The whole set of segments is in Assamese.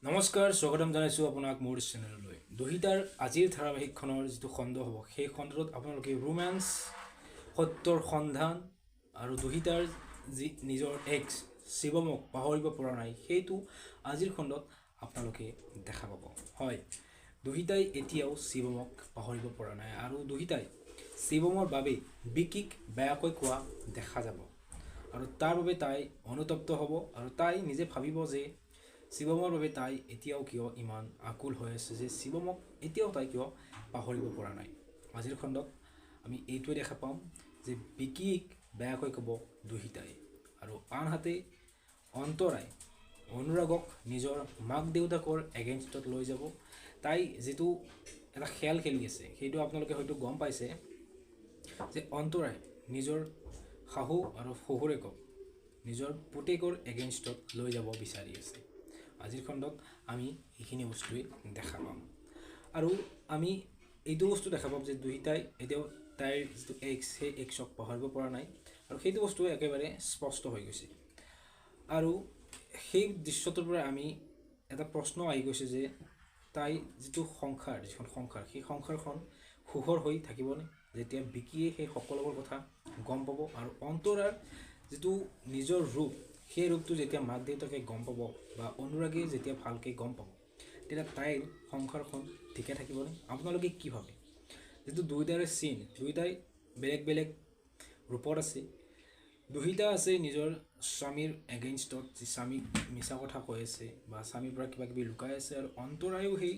নমস্কাৰ স্বাগতম জনাইছোঁ আপোনাক মোৰ চেনেললৈ দুহিতাৰ আজিৰ ধাৰাবাহিকখনৰ যিটো খণ্ড হ'ব সেই খণ্ডটোত আপোনালোকে ৰোমান্স সত্যৰ সন্ধান আৰু দুহিতাৰ যি নিজৰ এক্স শিৱমক পাহৰিব পৰা নাই সেইটো আজিৰ খণ্ডত আপোনালোকে দেখা পাব। হয়, দুহিতাই এতিয়াও শিৱমক পাহৰিব পৰা নাই আৰু দুহিতাই শিৱমৰ বাবে বিকিক বেয়াকৈ কোৱা দেখা যাব আৰু তাৰ বাবে তাই অনুতপ্ত হ'ব আৰু তাই নিজে ভাবিব যে শিৱমৰ বাবে তাই এতিয়াও কিয় ইমান আকুল হৈ আছে, যে শিৱমক এতিয়াও তাই কিয় পাহৰিব পৰা নাই। আজিৰ খণ্ডত আমি এইটোৱে দেখা পাম যে বিকিক বেয়াকৈ ক'ব দুহিতাই আৰু আনহাতে অন্তৰাই অনুৰাগক নিজৰ মাক দেউতাকৰ এগেইনষ্টত লৈ যাব। তাই যিটো এটা খেল খেলি আছে সেইটো আপোনালোকে হয়তো গম পাইছে যে অন্তৰাই নিজৰ শাহু আৰু শহুৰেকক নিজৰ পুতেকৰ এগেইনষ্টত লৈ যাব বিচাৰি আছে। আজিৰ খণ্ডত আমি এইখিনি বস্তুৱেই দেখা পাম আৰু আমি এইটো বস্তু দেখা পাম যে দুহিতাই এতিয়াও তাইৰ যিটো এক্স সেই এক্সক পাহৰিব পৰা নাই আৰু সেইটো বস্তু একেবাৰে স্পষ্ট হৈ গৈছে। আৰু সেই দৃশ্যটোৰ পৰা আমি এটা প্ৰশ্ন আহি গৈছে যে তাই যিটো সংসাৰ সেই সংসাৰখন সুখৰ হৈ থাকিবনে, যেতিয়া বিকিয়ে সেই সকলোবোৰ কথা গম পাব আৰু অন্তৰাৰ যিটো নিজৰ ৰূপ সেই ৰূপটো যেতিয়া মাক দেউতাকে গম পাব বা অনুৰাগে যেতিয়া ভালকৈ গম পাব তেতিয়া তাইৰ সংসাৰখন ঠিকে থাকিবনে? আপোনালোকে কি ভাবে? যিটো দুয়োটাৰে চিন, দুয়োটাই বেলেগ বেলেগ ৰূপত আছে। দুহিতা আছে নিজৰ স্বামীৰ এগেইনষ্টত, যি স্বামীক মিছা কথা কৈ আছে বা স্বামীৰ পৰা কিবা কিবি লুকাই আছে, আৰু অন্তৰায়ো সেই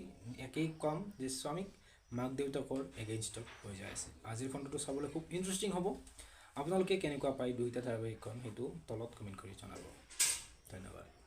একেই কাম যে স্বামীক মাক দেউতাকৰ এগেইনষ্টত হৈ যায় আছে। আজিৰ খণ্ডটো চাবলৈ খুব ইণ্টাৰেষ্টিং হ'ব। আপোনালোকে কেনেকুৱা পায় দুহিতা ধাৰাবাহিকখন সেইটো তলত কমেণ্ট কৰি জনাব। ধন্যবাদ।